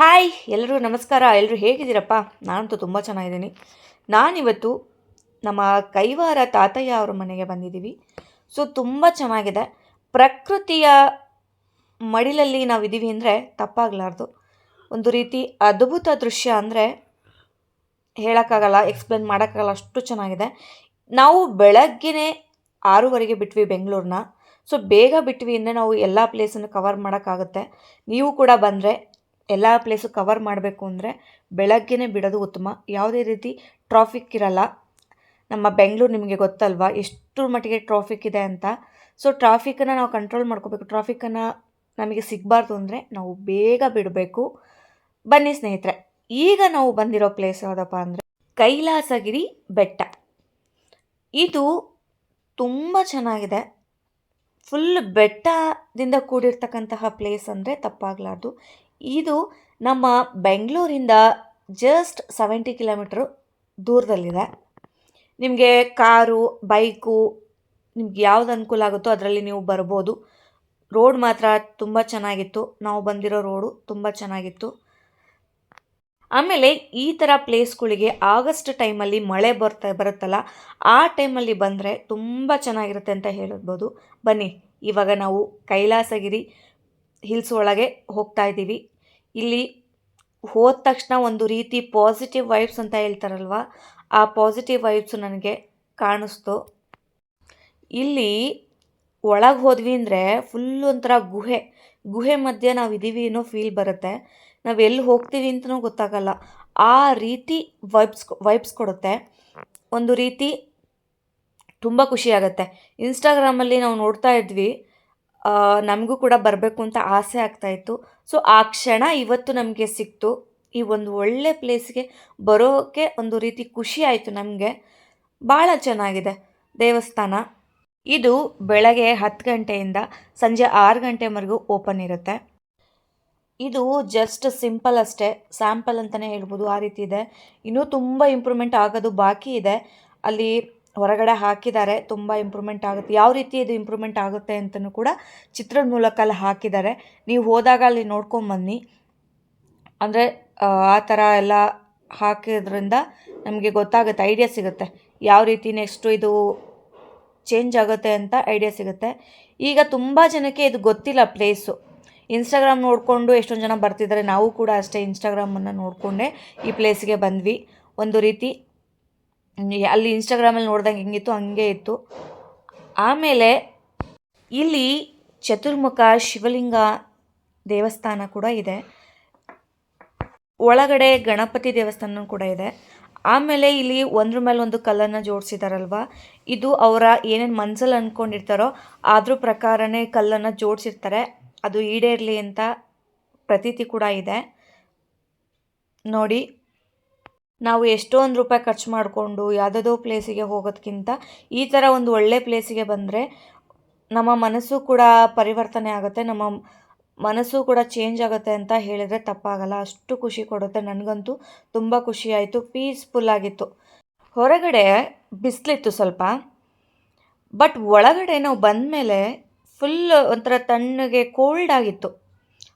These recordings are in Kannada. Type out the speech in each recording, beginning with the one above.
ಹಾಯ್ ಎಲ್ಲರೂ ನಮಸ್ಕಾರ. ಎಲ್ಲರೂ ಹೇಗಿದ್ದೀರಪ್ಪ? ನಾನಂತೂ ತುಂಬ ಚೆನ್ನಾಗಿದ್ದೀನಿ. ನಾನಿವತ್ತು ನಮ್ಮ ಕೈವಾರ ತಾತಯ್ಯ ಅವರ ಮನೆಗೆ ಬಂದಿದ್ದೀವಿ. ಸೊ ತುಂಬ ಚೆನ್ನಾಗಿದೆ. ಪ್ರಕೃತಿಯ ಮಡಿಲಲ್ಲಿ ನಾವಿದ್ದೀವಿ ಅಂದರೆ ತಪ್ಪಾಗಲಾರ್ದು. ಒಂದು ರೀತಿ ಅದ್ಭುತ ದೃಶ್ಯ ಅಂದರೆ ಹೇಳೋಕ್ಕಾಗಲ್ಲ, ಎಕ್ಸ್ಪ್ಲೇನ್ ಮಾಡೋಕ್ಕಾಗಲ್ಲ, ಅಷ್ಟು ಚೆನ್ನಾಗಿದೆ. ನಾವು ಬೆಳಗ್ಗೆನೇ 6:30ಗೆ ಬಿಟ್ವಿ ಬೆಂಗಳೂರನ್ನ. ಸೊ ಬೇಗ ಬಿಟ್ವಿ ಅಂದರೆ ನಾವು ಎಲ್ಲ ಪ್ಲೇಸನ್ನು ಕವರ್ ಮಾಡೋಕ್ಕಾಗುತ್ತೆ. ನೀವು ಕೂಡ ಬಂದರೆ ಎಲ್ಲ ಪ್ಲೇಸು ಕವರ್ ಮಾಡಬೇಕು ಅಂದರೆ ಬೆಳಗ್ಗೆನೇ ಬಿಡೋದು ಉತ್ತಮ. ಯಾವುದೇ ರೀತಿ ಟ್ರಾಫಿಕ್ ಇರಲ್ಲ. ನಮ್ಮ ಬೆಂಗಳೂರು ನಿಮಗೆ ಗೊತ್ತಲ್ವಾ ಎಷ್ಟು ಮಟ್ಟಿಗೆ ಟ್ರಾಫಿಕ್ ಇದೆ ಅಂತ. ಸೊ ಟ್ರಾಫಿಕನ್ನು ನಾವು ಕಂಟ್ರೋಲ್ ಮಾಡ್ಕೋಬೇಕು. ಟ್ರಾಫಿಕನ್ನು ನಮಗೆ ಸಿಗಬಾರ್ದು ಅಂದರೆ ನಾವು ಬೇಗ ಬಿಡಬೇಕು. ಬನ್ನಿ ಸ್ನೇಹಿತರೆ, ಈಗ ನಾವು ಬಂದಿರೋ ಪ್ಲೇಸ್ ಯಾವುದಪ್ಪ ಅಂದರೆ ಕೈಲಾಸಗಿರಿ ಬೆಟ್ಟ. ಇದು ತುಂಬ ಚೆನ್ನಾಗಿದೆ. ಫುಲ್ ಬೆಟ್ಟದಿಂದ ಕೂಡಿರ್ತಕ್ಕಂತಹ ಪ್ಲೇಸ್ ಅಂದರೆ ತಪ್ಪಾಗಲಾರ್ದು. ಇದು ನಮ್ಮ ಬೆಂಗಳೂರಿಂದ ಜಸ್ಟ್ 70 ಕಿಲೋಮೀಟ್ರು ದೂರದಲ್ಲಿದೆ. ನಿಮಗೆ ಕಾರು, ಬೈಕು, ನಿಮ್ಗೆ ಯಾವ್ದು ಅನುಕೂಲ ಆಗುತ್ತೋ ಅದರಲ್ಲಿ ನೀವು ಬರ್ಬೋದು. ರೋಡ್ ಮಾತ್ರ ತುಂಬ ಚೆನ್ನಾಗಿತ್ತು. ನಾವು ಬಂದಿರೋ ರೋಡು ತುಂಬ ಚೆನ್ನಾಗಿತ್ತು. ಆಮೇಲೆ ಈ ಥರ ಪ್ಲೇಸ್ಗಳಿಗೆ ಆಗಸ್ಟ್ ಟೈಮಲ್ಲಿ ಮಳೆ ಬರುತ್ತಲ್ಲ, ಆ ಟೈಮಲ್ಲಿ ಬಂದರೆ ತುಂಬ ಚೆನ್ನಾಗಿರುತ್ತೆ ಅಂತ ಹೇಳ್ಬೋದು. ಬನ್ನಿ, ಇವಾಗ ನಾವು ಕೈಲಾಸಗಿರಿ ಹಿಲ್ಸ್ ಒಳಗೆ ಹೋಗ್ತಾ ಇದ್ದೀವಿ. ಇಲ್ಲಿ ಹೋದ ತಕ್ಷಣ ಒಂದು ರೀತಿ ಪಾಸಿಟಿವ್ ವೈಬ್ಸ್ ಅಂತ ಹೇಳ್ತಾರಲ್ವ, ಆ ಪಾಸಿಟಿವ್ ವೈಬ್ಸು ನನಗೆ ಕಾಣಿಸ್ತು. ಇಲ್ಲಿ ಒಳಗೆ ಹೋದ್ವಿ ಅಂದರೆ ಫುಲ್ ಒಂಥರ ಗುಹೆ ಮಧ್ಯೆ ನಾವು ಇದ್ದೀವಿ ಅನ್ನೋ ಫೀಲ್ ಬರುತ್ತೆ. ನಾವು ಎಲ್ಲಿ ಹೋಗ್ತೀವಿ ಅಂತಲೂ ಗೊತ್ತಾಗಲ್ಲ. ಆ ರೀತಿ ವೈಬ್ಸ್ ಕೊಡುತ್ತೆ. ಒಂದು ರೀತಿ ತುಂಬ ಖುಷಿಯಾಗತ್ತೆ. ಇನ್ಸ್ಟಾಗ್ರಾಮಲ್ಲಿ ನಾವು ನೋಡ್ತಾ ಇದ್ವಿ, ನಮಗೂ ಕೂಡ ಬರಬೇಕು ಅಂತ ಆಸೆ ಆಗ್ತಾಯಿತ್ತು. ಸೊ ಆ ಕ್ಷಣ ಇವತ್ತು ನಮಗೆ ಸಿಕ್ತು. ಈ ಒಂದು ಒಳ್ಳೆ ಪ್ಲೇಸ್ಗೆ ಬರೋಕ್ಕೆ ಒಂದು ರೀತಿ ಖುಷಿ ಆಯಿತು ನಮಗೆ. ಭಾಳ ಚೆನ್ನಾಗಿದೆ ದೇವಸ್ಥಾನ. ಇದು ಬೆಳಗ್ಗೆ 10 ಗಂಟೆಯಿಂದ ಸಂಜೆ 6 ಗಂಟೆವರೆಗೂ ಓಪನ್ ಇರುತ್ತೆ. ಇದು ಜಸ್ಟ್ ಸಿಂಪಲ್ ಅಷ್ಟೇ, ಸ್ಯಾಂಪಲ್ ಅಂತಲೇ ಹೇಳ್ಬೋದು. ಆ ರೀತಿ ಇದೆ. ಇನ್ನೂ ತುಂಬ ಇಂಪ್ರೂವ್ಮೆಂಟ್ ಆಗೋದು ಬಾಕಿ ಇದೆ. ಅಲ್ಲಿ ಹೊರಗಡೆ ಹಾಕಿದ್ದಾರೆ, ತುಂಬ ಇಂಪ್ರೂವ್ಮೆಂಟ್ ಆಗುತ್ತೆ. ಯಾವ ರೀತಿ ಇದು ಇಂಪ್ರೂವ್ಮೆಂಟ್ ಆಗುತ್ತೆ ಅಂತಲೂ ಕೂಡ ಚಿತ್ರದ ಮೂಲಕ ಅಲ್ಲಿ ಹಾಕಿದ್ದಾರೆ. ನೀವು ಹೋದಾಗ ಅಲ್ಲಿ ನೋಡ್ಕೊಂಬನ್ನಿ. ಅಂದರೆ ಆ ಥರ ಎಲ್ಲ ಹಾಕಿದ್ರಿಂದ ನಮಗೆ ಗೊತ್ತಾಗುತ್ತೆ, ಐಡಿಯಾ ಸಿಗುತ್ತೆ ಯಾವ ರೀತಿ ನೆಕ್ಸ್ಟು ಇದು ಚೇಂಜ್ ಆಗುತ್ತೆ ಅಂತ ಐಡಿಯಾ ಸಿಗುತ್ತೆ. ಈಗ ತುಂಬ ಜನಕ್ಕೆ ಇದು ಗೊತ್ತಿಲ್ಲ ಪ್ಲೇಸು. ಇನ್ಸ್ಟಾಗ್ರಾಮ್ ನೋಡಿಕೊಂಡು ಎಷ್ಟೊಂದು ಜನ ಬರ್ತಿದ್ದಾರೆ. ನಾವು ಕೂಡ ಅಷ್ಟೇ ಇನ್ಸ್ಟಾಗ್ರಾಮನ್ನು ನೋಡಿಕೊಂಡೇ ಈ ಪ್ಲೇಸ್ಗೆ ಬಂದ್ವಿ. ಒಂದು ರೀತಿ ಅಲ್ಲಿ ಇನ್ಸ್ಟಾಗ್ರಾಮಲ್ಲಿ ನೋಡ್ದಂಗೆ ಹೆಂಗಿತ್ತು ಹಂಗೆ ಇತ್ತು. ಆಮೇಲೆ ಇಲ್ಲಿ ಚತುರ್ಮುಖ ಶಿವಲಿಂಗ ದೇವಸ್ಥಾನ ಕೂಡ ಇದೆ. ಒಳಗಡೆ ಗಣಪತಿ ದೇವಸ್ಥಾನ ಕೂಡ ಇದೆ. ಆಮೇಲೆ ಇಲ್ಲಿ ಒಂದ್ರ ಮೇಲೆ ಒಂದು ಕಲ್ಲನ್ನು ಜೋಡಿಸಿದಾರಲ್ವ, ಇದು ಅವರ ಏನೇನು ಮನಸ್ಸಲ್ಲಿ ಅಂದ್ಕೊಂಡಿರ್ತಾರೋ ಅದ್ರ ಪ್ರಕಾರನೇ ಕಲ್ಲನ್ನು ಜೋಡಿಸಿರ್ತಾರೆ. ಅದು ಈಡೇರಲಿ ಅಂತ ಪ್ರತೀತಿ ಕೂಡ ಇದೆ. ನೋಡಿ, ನಾವು ಎಷ್ಟೊಂದು ರೂಪಾಯಿ ಖರ್ಚು ಮಾಡಿಕೊಂಡು ಯಾವುದೋ ಪ್ಲೇಸಿಗೆ ಹೋಗೋದಕ್ಕಿಂತ ಈ ಥರ ಒಂದು ಒಳ್ಳೆ ಪ್ಲೇಸಿಗೆ ಬಂದರೆ ನಮ್ಮ ಮನಸ್ಸು ಕೂಡ ಪರಿವರ್ತನೆ ಆಗುತ್ತೆ, ನಮ್ಮ ಮನಸ್ಸು ಕೂಡ ಚೇಂಜ್ ಆಗುತ್ತೆ ಅಂತ ಹೇಳಿದರೆ ತಪ್ಪಾಗಲ್ಲ. ಅಷ್ಟು ಖುಷಿ ಕೊಡುತ್ತೆ. ನನಗಂತೂ ತುಂಬ ಖುಷಿ ಆಯಿತು. ಪೀಸ್ಫುಲ್ ಆಗಿತ್ತು. ಹೊರಗಡೆ ಬಿಸಿಲಿತ್ತು ಸ್ವಲ್ಪ, ಬಟ್ ಒಳಗಡೆ ನಾವು ಬಂದಮೇಲೆ ಫುಲ್ ಒಂಥರ ತಣ್ಣಗೆ ಕೋಲ್ಡ್ ಆಗಿತ್ತು.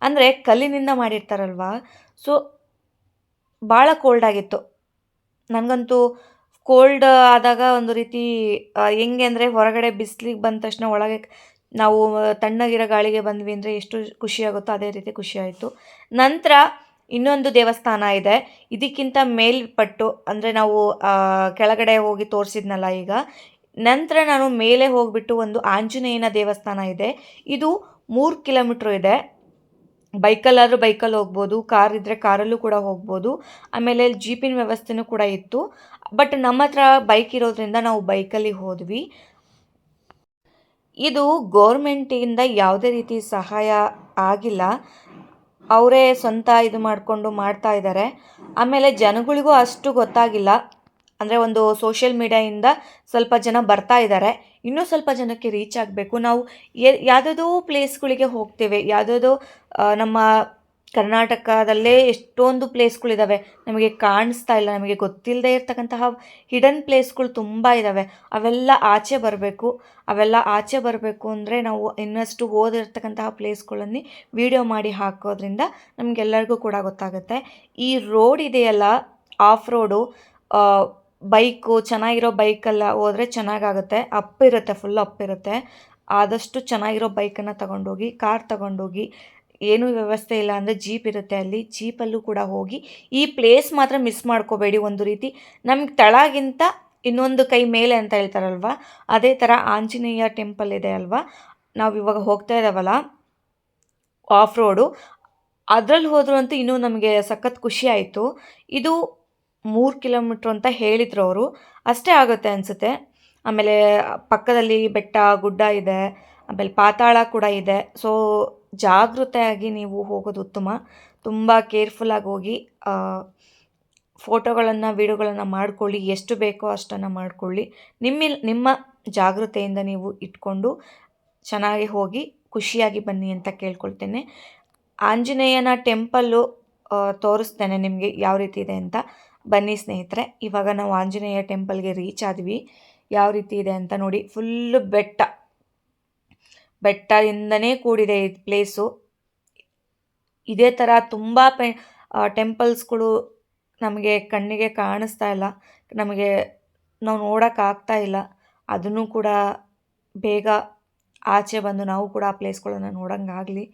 ಅಂದರೆ ಕಲ್ಲಿನಿಂದ ಮಾಡಿರ್ತಾರಲ್ವ, ಸೊ ಭಾಳ ಕೋಲ್ಡ್ ಆಗಿತ್ತು. ನನಗಂತೂ ಕೋಲ್ಡ್ ಆದಾಗ ಒಂದು ರೀತಿ ಹೆಂಗೆ ಅಂದರೆ ಹೊರಗಡೆ ಬಿಸಿಲಿಗೆ ಬಂದ ತಕ್ಷಣ ಒಳಗೆ ನಾವು ತಣ್ಣಗಿರೋ ಗಾಳಿಗೆ ಬಂದ್ವಿ ಅಂದರೆ ಎಷ್ಟು ಖುಷಿಯಾಗುತ್ತೋ ಅದೇ ರೀತಿ ಖುಷಿಯಾಯಿತು. ನಂತರ ಇನ್ನೊಂದು ದೇವಸ್ಥಾನ ಇದೆ. ಇದಕ್ಕಿಂತ ಮೇಲ್ಪಟ್ಟು ಅಂದರೆ ನಾವು ಕೆಳಗಡೆ ಹೋಗಿ ತೋರಿಸಿದ್ನಲ್ಲ ಈಗ, ನಂತರ ನಾನು ಮೇಲೆ ಹೋಗಿಬಿಟ್ಟು ಒಂದು ಆಂಜನೇಯನ ದೇವಸ್ಥಾನ ಇದೆ. ಇದು 3 ಕಿಲೋಮೀಟ್ರ್ ಇದೆ. ಬೈಕಲ್ಲಾದರೂ ಬೈಕಲ್ಲಿ ಹೋಗ್ಬೋದು, ಕಾರ್ ಇದ್ದರೆ ಕಾರಲ್ಲೂ ಕೂಡ ಹೋಗ್ಬೋದು. ಆಮೇಲೆ ಜೀಪಿನ ವ್ಯವಸ್ಥೆನೂ ಕೂಡ ಇತ್ತು. ಬಟ್ ನಮ್ಮ ಹತ್ರ ಬೈಕ್ ಇರೋದ್ರಿಂದ ನಾವು ಬೈಕಲ್ಲಿ ಹೋದ್ವಿ. ಇದು ಗೋರ್ಮೆಂಟಿಂದ ಯಾವುದೇ ರೀತಿ ಸಹಾಯ ಆಗಿಲ್ಲ. ಅವರೇ ಸ್ವಂತ ಇದು ಮಾಡಿಕೊಂಡು ಮಾಡ್ತಾ ಇದ್ದಾರೆ. ಆಮೇಲೆ ಜನಗಳಿಗೂ ಅಷ್ಟು ಗೊತ್ತಾಗಿಲ್ಲ. ಅಂದರೆ ಒಂದು ಸೋಷಿಯಲ್ ಮೀಡಿಯಾಯಿಂದ ಸ್ವಲ್ಪ ಜನ ಬರ್ತಾ ಇದ್ದಾರೆ. ಇನ್ನೂ ಸ್ವಲ್ಪ ಜನಕ್ಕೆ ರೀಚ್ ಆಗಬೇಕು. ನಾವು ಯಾವುದಾದೋ ಪ್ಲೇಸ್ಗಳಿಗೆ ಹೋಗ್ತೇವೆ, ಯಾವುದಾದೋ ನಮ್ಮ ಕರ್ನಾಟಕದಲ್ಲೇ ಎಷ್ಟೊಂದು ಪ್ಲೇಸ್ಗಳಿದ್ದಾವೆ, ನಮಗೆ ಕಾಣಿಸ್ತಾ ಇಲ್ಲ, ನಮಗೆ ಗೊತ್ತಿಲ್ಲದೆ ಇರ್ತಕ್ಕಂತಹ ಹಿಡನ್ ಪ್ಲೇಸ್ಗಳು ತುಂಬ ಇದ್ದಾವೆ. ಅವೆಲ್ಲ ಆಚೆ ಬರಬೇಕು ಅಂದರೆ ನಾವು ಇನ್ನಷ್ಟು ಓದಿರ್ತಕ್ಕಂತಹ ಪ್ಲೇಸ್ಗಳಲ್ಲಿ ವಿಡಿಯೋ ಮಾಡಿ ಹಾಕೋದ್ರಿಂದ ನಮಗೆಲ್ಲರಿಗೂ ಕೂಡ ಗೊತ್ತಾಗುತ್ತೆ. ಈ ರೋಡ್ ಇದೆಯಲ್ಲ, ಆಫ್ ರೋಡು, ಬೈಕು ಚೆನ್ನಾಗಿರೋ ಬೈಕೆಲ್ಲ ಹೋದರೆ ಚೆನ್ನಾಗಾಗುತ್ತೆ. ಅಪ್ಪಿರುತ್ತೆ, ಫುಲ್ ಅಪ್ಪಿರುತ್ತೆ. ಆದಷ್ಟು ಚೆನ್ನಾಗಿರೋ ಬೈಕನ್ನು ತಗೊಂಡೋಗಿ, ಕಾರ್ ತಗೊಂಡೋಗಿ, ಏನೂ ವ್ಯವಸ್ಥೆ ಇಲ್ಲ ಅಂದರೆ ಜೀಪ್ ಇರುತ್ತೆ, ಅಲ್ಲಿ ಜೀಪಲ್ಲೂ ಕೂಡ ಹೋಗಿ ಈ ಪ್ಲೇಸ್ ಮಾತ್ರ ಮಿಸ್ ಮಾಡ್ಕೋಬೇಡಿ. ಒಂದು ರೀತಿ ನಮ್ಗೆ ತಳಗಿಂತ ಇನ್ನೊಂದು ಕೈ ಮೇಲೆ ಅಂತ ಹೇಳ್ತಾರಲ್ವ, ಅದೇ ಥರ ಆಂಜನೇಯ ಟೆಂಪಲ್ ಇದೆ ಅಲ್ವಾ, ನಾವು ಇವಾಗ ಹೋಗ್ತಾ ಇದ್ದಾವಲ್ಲ ಆಫ್ ರೋಡು, ಅದ್ರಲ್ಲಿ ಹೋದ್ರು ಅಂತೂ ಇನ್ನೂ ನಮಗೆ ಸಖತ್ ಖುಷಿ ಆಯಿತು. ಇದು 3 ಕಿಲೋಮೀಟ್ರ್ ಅಂತ ಹೇಳಿದರು ಅವರು, ಅಷ್ಟೇ ಆಗುತ್ತೆ ಅನಿಸುತ್ತೆ. ಆಮೇಲೆ ಪಕ್ಕದಲ್ಲಿ ಬೆಟ್ಟ ಗುಡ್ಡ ಇದೆ, ಆಮೇಲೆ ಪಾತಾಳ ಕೂಡ ಇದೆ. ಸೊ ಜಾಗೃತೆಯಾಗಿ ನೀವು ಹೋಗೋದು ಉತ್ತಮ. ತುಂಬ ಕೇರ್ಫುಲ್ಲಾಗಿ ಹೋಗಿ ಫೋಟೋಗಳನ್ನು ವೀಡಿಯೋಗಳನ್ನು ಮಾಡ್ಕೊಳ್ಳಿ, ಎಷ್ಟು ಬೇಕೋ ಅಷ್ಟನ್ನು ಮಾಡ್ಕೊಳ್ಳಿ. ನಿಮ್ಮ ಜಾಗೃತೆಯಿಂದ ನೀವು ಇಟ್ಕೊಂಡು ಚೆನ್ನಾಗಿ ಹೋಗಿ ಖುಷಿಯಾಗಿ ಬನ್ನಿ ಅಂತ ಕೇಳ್ಕೊಳ್ತೇನೆ. ಆಂಜನೇಯನ ಟೆಂಪಲ್ಲು ತೋರಿಸ್ತೇನೆ ನಿಮಗೆ ಯಾವ ರೀತಿ ಇದೆ ಅಂತ. ಬನ್ನಿ ಸ್ನೇಹಿತರೆ, ಇವಾಗ ನಾವು ಆಂಜನೇಯ ಟೆಂಪಲ್ಗೆ ರೀಚ್ ಆದ್ವಿ. ಯಾವ ರೀತಿ ಇದೆ ಅಂತ ನೋಡಿ, ಫುಲ್ಲು ಬೆಟ್ಟದಿಂದನೇ ಕೂಡಿದೆ ಈ ಪ್ಲೇಸು. ಇದೇ ಥರ ತುಂಬ ಟೆಂಪಲ್ಸ್ಗಳು ನಮಗೆ ಕಣ್ಣಿಗೆ ಕಾಣಿಸ್ತಾ ಇಲ್ಲ, ನಾವು ನೋಡೋಕ್ಕಾಗ್ತಾ ಇಲ್ಲ. ಅದನ್ನು ಕೂಡ ಬೇಗ ಆಚೆ ಬಂದು ನಾವು ಕೂಡ ಆ ಪ್ಲೇಸ್ಗಳನ್ನು ನೋಡೋಂಗಾಗಲಿ.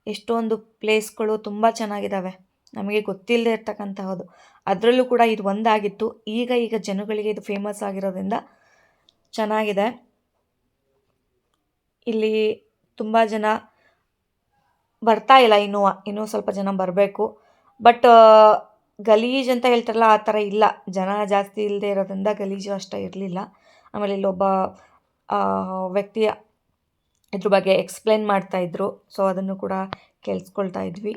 ಎಷ್ಟೊಂದು ಪ್ಲೇಸ್ಗಳು ತುಂಬ ಚೆನ್ನಾಗಿದ್ದಾವೆ, ನಮಗೆ ಗೊತ್ತಿಲ್ಲದೆ ಇರ್ತಕ್ಕಂತಹದ್ದು. ಅದರಲ್ಲೂ ಕೂಡ ಇದು ಒಂದಾಗಿತ್ತು. ಈಗ ಜನಗಳಿಗೆ ಇದು ಫೇಮಸ್ ಆಗಿರೋದ್ರಿಂದ ಚೆನ್ನಾಗಿದೆ. ಇಲ್ಲಿ ತುಂಬ ಜನ ಬರ್ತಾ ಇಲ್ಲ, ಇನ್ನೂ ಸ್ವಲ್ಪ ಜನ ಬರಬೇಕು. ಬಟ್ ಗಲೀಜು ಅಂತ ಹೇಳ್ತಾರಲ್ಲ, ಆ ಥರ ಇಲ್ಲ. ಜನ ಜಾಸ್ತಿ ಇಲ್ಲದೆ ಇರೋದ್ರಿಂದ ಗಲೀಜು ಅಷ್ಟೇ ಇರಲಿಲ್ಲ. ಆಮೇಲೆ ಇಲ್ಲೊಬ್ಬ ವ್ಯಕ್ತಿ ಇದ್ರ ಬಗ್ಗೆ ಎಕ್ಸ್ಪ್ಲೇನ್ ಮಾಡ್ತಾಯಿದ್ರು, ಸೊ ಅದನ್ನು ಕೂಡ ಕೇಳಿಸ್ಕೊಳ್ತಾ ಇದ್ವಿ.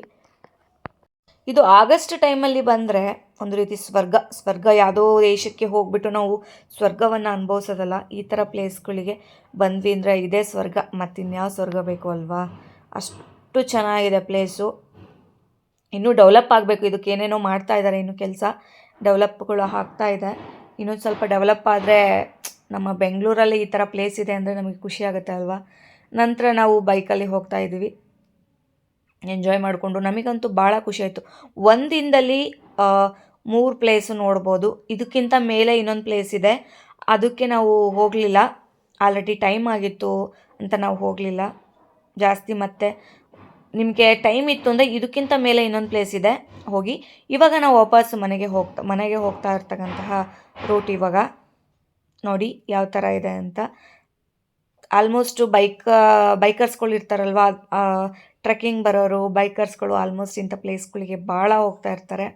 ಇದು ಆಗಸ್ಟ್ ಟೈಮಲ್ಲಿ ಬಂದರೆ ಒಂದು ರೀತಿ ಸ್ವರ್ಗ. ಯಾವುದೋ ದೇಶಕ್ಕೆ ಹೋಗ್ಬಿಟ್ಟು ನಾವು ಸ್ವರ್ಗವನ್ನು ಅನುಭವಿಸೋದಲ್ಲ, ಈ ಥರ ಪ್ಲೇಸ್ಗಳಿಗೆ ಬಂದ್ವಿ ಅಂದರೆ ಇದೇ ಸ್ವರ್ಗ, ಮತ್ತಿನ್ಯಾವ ಸ್ವರ್ಗ ಬೇಕು ಅಲ್ವಾ. ಅಷ್ಟು ಚೆನ್ನಾಗಿದೆ ಪ್ಲೇಸು. ಇನ್ನೂ ಡೆವಲಪ್ ಆಗಬೇಕು, ಇದಕ್ಕೆ ಏನೇನೋ ಮಾಡ್ತಾ ಇದ್ದಾರೆ, ಇನ್ನೂ ಕೆಲಸ ಡೆವಲಪ್ಗಳು ಆಗ್ತಾ ಇದೆ. ಇನ್ನೊಂದು ಸ್ವಲ್ಪ ಡೆವಲಪ್ ಆದರೆ ನಮ್ಮ ಬೆಂಗಳೂರಲ್ಲಿ ಈ ಥರ ಪ್ಲೇಸ್ ಇದೆ ಅಂದರೆ ನಮಗೆ ಖುಷಿ ಆಗುತ್ತೆ ಅಲ್ವಾ. ನಂತರ ನಾವು ಬೈಕಲ್ಲಿ ಹೋಗ್ತಾ ಇದ್ವಿ, ಎಂಜಾಯ್ ಮಾಡಿಕೊಂಡು ನಮಗಂತೂ ಭಾಳ ಖುಷಿ ಆಯಿತು. ಒಂದು ದಿನದಲ್ಲಿ 3 ಪ್ಲೇಸು ನೋಡ್ಬೋದು. ಇದಕ್ಕಿಂತ ಮೇಲೆ ಇನ್ನೊಂದು ಪ್ಲೇಸ್ ಇದೆ, ಅದಕ್ಕೆ ನಾವು ಹೋಗಲಿಲ್ಲ, ಆಲ್ರೆಡಿ ಟೈಮ್ ಆಗಿತ್ತು ಅಂತ ನಾವು ಹೋಗಲಿಲ್ಲ ಜಾಸ್ತಿ. ಮತ್ತು ನಿಮಗೆ ಟೈಮ್ ಇತ್ತು ಅಂದರೆ ಇದಕ್ಕಿಂತ ಮೇಲೆ ಇನ್ನೊಂದು ಪ್ಲೇಸ್ ಇದೆ, ಹೋಗಿ. ಇವಾಗ ನಾವು ವಾಪಸ್ ಮನೆಗೆ ಹೋಗ್ತಾ ಇರ್ತಕ್ಕಂತಹ ರೂಟ್ ಇವಾಗ ನೋಡಿ ಯಾವ ಥರ ಇದೆ ಅಂತ. ಆಲ್ಮೋಸ್ಟು ಬೈಕರ್ಸ್ಗಳು ಇರ್ತಾರಲ್ವ, ಟ್ರೆಕ್ಕಿಂಗ್ ಬರೋರು ಬೈಕರ್ಸ್ಗಳು ಆಲ್ಮೋಸ್ಟ್ ಇಂಥ ಪ್ಲೇಸ್ಗಳಿಗೆ ಭಾಳ ಹೋಗ್ತಾ ಇರ್ತಾರೆ.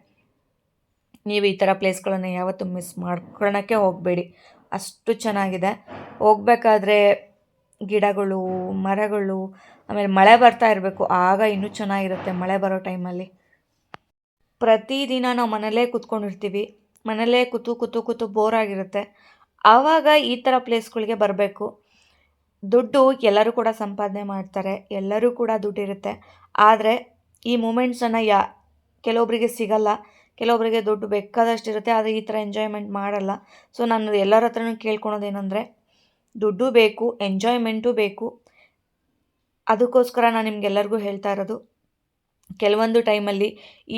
ನೀವು ಈ ಥರ ಪ್ಲೇಸ್ಗಳನ್ನು ಯಾವತ್ತೂ ಮಿಸ್ ಮಾಡ್ಕೊಳ್ಳೋಕ್ಕೆ ಹೋಗಬೇಡಿ, ಅಷ್ಟು ಚೆನ್ನಾಗಿದೆ. ಹೋಗಬೇಕಾದ್ರೆ ಗಿಡಗಳು, ಮರಗಳು, ಆಮೇಲೆ ಮಳೆ ಬರ್ತಾ ಇರಬೇಕು, ಆಗ ಇನ್ನೂ ಚೆನ್ನಾಗಿರುತ್ತೆ ಮಳೆ ಬರೋ ಟೈಮಲ್ಲಿ. ಪ್ರತಿದಿನ ನಾವು ಮನೇಲೇ ಕೂತ್ಕೊಂಡಿರ್ತೀವಿ, ಮನೇಲೇ ಕೂತು ಬೋರ್ ಆಗಿರುತ್ತೆ. ಆವಾಗ ಈ ಥರ ಪ್ಲೇಸ್ಗಳಿಗೆ ಬರಬೇಕು. ದುಡ್ಡು ಎಲ್ಲರೂ ಕೂಡ ಸಂಪಾದನೆ ಮಾಡ್ತಾರೆ, ಎಲ್ಲರೂ ಕೂಡ ದುಡ್ಡಿರುತ್ತೆ. ಆದರೆ ಈ ಮೂಮೆಂಟ್ಸನ್ನು ಕೆಲವೊಬ್ಬರಿಗೆ ಸಿಗಲ್ಲ, ಕೆಲವೊಬ್ಬರಿಗೆ ದುಡ್ಡು ಬೇಕಾದಷ್ಟಿರುತ್ತೆ, ಆದರೆ ಈ ಥರ ಎಂಜಾಯ್ಮೆಂಟ್ ಮಾಡಲ್ಲ. ಸೊ ನಾನು ಎಲ್ಲರ ಹತ್ರನೂ ಕೇಳ್ಕೊಳೋದೇನೆಂದರೆ, ದುಡ್ಡು ಬೇಕು, ಎಂಜಾಯ್ಮೆಂಟು ಬೇಕು. ಅದಕ್ಕೋಸ್ಕರ ನಾನು ನಿಮಗೆಲ್ಲರಿಗೂ ಹೇಳ್ತಾ ಇರೋದು, ಕೆಲವೊಂದು ಟೈಮಲ್ಲಿ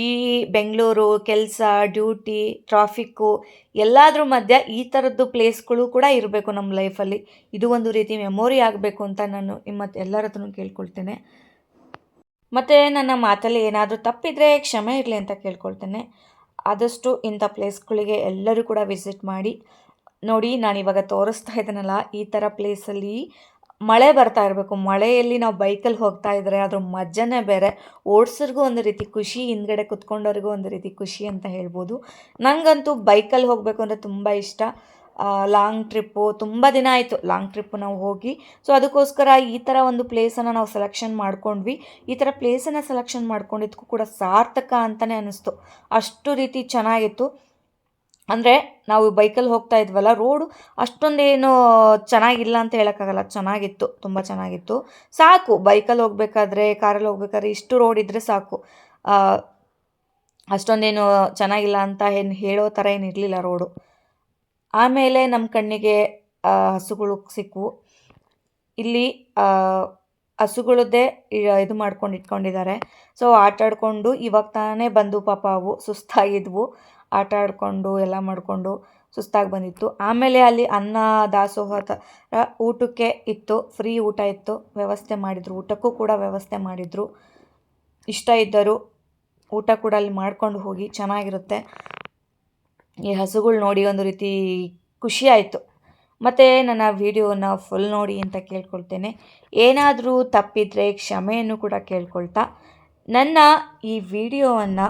ಈ ಬೆಂಗಳೂರು ಕೆಲಸ, ಡ್ಯೂಟಿ, ಟ್ರಾಫಿಕ್ಕು ಎಲ್ಲಾದ್ರ ಮಧ್ಯೆ ಈ ಥರದ್ದು ಪ್ಲೇಸ್ಗಳು ಕೂಡ ಇರಬೇಕು ನಮ್ಮ ಲೈಫಲ್ಲಿ. ಇದು ಒಂದು ರೀತಿ ಮೆಮೊರಿ ಆಗಬೇಕು ಅಂತ ನಾನು ಎಲ್ಲರ ಹತ್ರನೂ ಕೇಳ್ಕೊಳ್ತೇನೆ. ಮತ್ತು ನನ್ನ ಮಾತಲ್ಲಿ ಏನಾದರೂ ತಪ್ಪಿದರೆ ಕ್ಷಮೆ ಇರಲಿ ಅಂತ ಕೇಳ್ಕೊಳ್ತೇನೆ. ಆದಷ್ಟು ಇಂಥ ಪ್ಲೇಸ್ಗಳಿಗೆ ಎಲ್ಲರೂ ಕೂಡ ವಿಸಿಟ್ ಮಾಡಿ. ನೋಡಿ, ನಾನಿವಾಗ ತೋರಿಸ್ತಾ ಇದ್ದೀನಲ್ಲ, ಈ ಥರ ಪ್ಲೇಸಲ್ಲಿ ಮಳೆ ಬರ್ತಾ ಇರಬೇಕು. ಮಳೆಯಲ್ಲಿ ನಾವು ಬೈಕಲ್ಲಿ ಹೋಗ್ತಾ ಇದ್ದರೆ ಅದ್ರ ಮಜನೇ ಬೇರೆ. ಓಡಿಸೋರ್ಗೂ ಒಂದು ರೀತಿ ಖುಷಿ, ಹಿಂದ್ಗಡೆ ಕುತ್ಕೊಂಡವ್ರಿಗೂ ಒಂದು ರೀತಿ ಖುಷಿ ಅಂತ ಹೇಳ್ಬೋದು. ನನಗಂತೂ ಬೈಕಲ್ಲಿ ಹೋಗಬೇಕು ಅಂದರೆ ತುಂಬ ಇಷ್ಟ. ಲಾಂಗ್ ಟ್ರಿಪ್ಪು, ತುಂಬ ದಿನ ಆಯಿತು ಲಾಂಗ್ ಟ್ರಿಪ್ಪು ನಾವು ಹೋಗಿ. ಸೊ ಅದಕ್ಕೋಸ್ಕರ ಈ ಥರ ಒಂದು ಪ್ಲೇಸನ್ನು ನಾವು ಸೆಲೆಕ್ಷನ್ ಮಾಡ್ಕೊಂಡ್ವಿ. ಈ ಥರ ಪ್ಲೇಸನ್ನು ಸೆಲೆಕ್ಷನ್ ಮಾಡ್ಕೊಂಡಿದ್ದಕ್ಕೂ ಕೂಡ ಸಾರ್ಥಕ ಅಂತಲೇ ಅನ್ನಿಸ್ತು, ಅಷ್ಟು ರೀತಿ ಚೆನ್ನಾಗಿತ್ತು. ಅಂದರೆ ನಾವು ಬೈಕಲ್ಲಿ ಹೋಗ್ತಾ ಇದ್ವಲ್ಲ, ರೋಡು ಅಷ್ಟೊಂದೇನು ಚೆನ್ನಾಗಿಲ್ಲ ಅಂತ ಹೇಳೋಕ್ಕಾಗಲ್ಲ, ಚೆನ್ನಾಗಿತ್ತು, ತುಂಬ ಚೆನ್ನಾಗಿತ್ತು. ಸಾಕು ಬೈಕಲ್ಲಿ ಹೋಗ್ಬೇಕಾದ್ರೆ, ಕಾರಲ್ಲಿ ಹೋಗ್ಬೇಕಾದ್ರೆ ಇಷ್ಟು ರೋಡ್ ಇದ್ದರೆ ಸಾಕು. ಅಷ್ಟೊಂದೇನು ಚೆನ್ನಾಗಿಲ್ಲ ಅಂತ ಏನು ಹೇಳೋ ಥರ ಏನು ಇರಲಿಲ್ಲ ರೋಡು. ಆಮೇಲೆ ನಮ್ಮ ಕಣ್ಣಿಗೆ ಹಸುಗಳು ಸಿಕ್ಕವು. ಇಲ್ಲಿ ಹಸುಗಳದ್ದೇ ಇದು ಮಾಡ್ಕೊಂಡು ಇಟ್ಕೊಂಡಿದ್ದಾರೆ. ಸೊ ಆಟಾಡಿಕೊಂಡು ಇವಾಗ ತಾನೇ ಬಂದು ಪಾಪ ಅವು ಸುಸ್ತಾಗಿದ್ವು. ಆಟ ಆಡಿಕೊಂಡು ಎಲ್ಲ ಮಾಡಿಕೊಂಡು ಸುಸ್ತಾಗಿ ಬಂದಿತ್ತು. ಆಮೇಲೆ ಅಲ್ಲಿ ಅನ್ನ ದಾಸೋಹ ಥರ ಊಟಕ್ಕೆ ಇತ್ತು, ಫ್ರೀ ಊಟ ಇತ್ತು, ವ್ಯವಸ್ಥೆ ಮಾಡಿದರು. ಊಟಕ್ಕೂ ಕೂಡ ವ್ಯವಸ್ಥೆ ಮಾಡಿದರು. ಇಷ್ಟ ಇದ್ದರು ಊಟ ಕೂಡ ಅಲ್ಲಿ ಮಾಡ್ಕೊಂಡು ಹೋಗಿ, ಚೆನ್ನಾಗಿರುತ್ತೆ. ಈ ಹಸುಗಳು ನೋಡಿ ಒಂದು ರೀತಿ ಖುಷಿ ಆಯಿತು. ಮತ್ತು ನನ್ನ ವಿಡಿಯೋನ ಫುಲ್ ನೋಡಿ ಅಂತ ಕೇಳ್ಕೊಳ್ತೇನೆ. ಏನಾದರೂ ತಪ್ಪಿದರೆ ಕ್ಷಮೆಯನ್ನು ಕೂಡ ಕೇಳ್ಕೊಳ್ತಾ ನನ್ನ ಈ ವಿಡಿಯೋವನ್ನು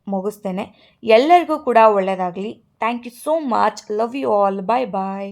ಮುಗಿಸ್ತೇನೆ. ಎಲ್ಲರಿಗೂ ಕೂಡ ಒಳ್ಳೆಯದಾಗಲಿ. Thank you so much. Love you all. Bye bye.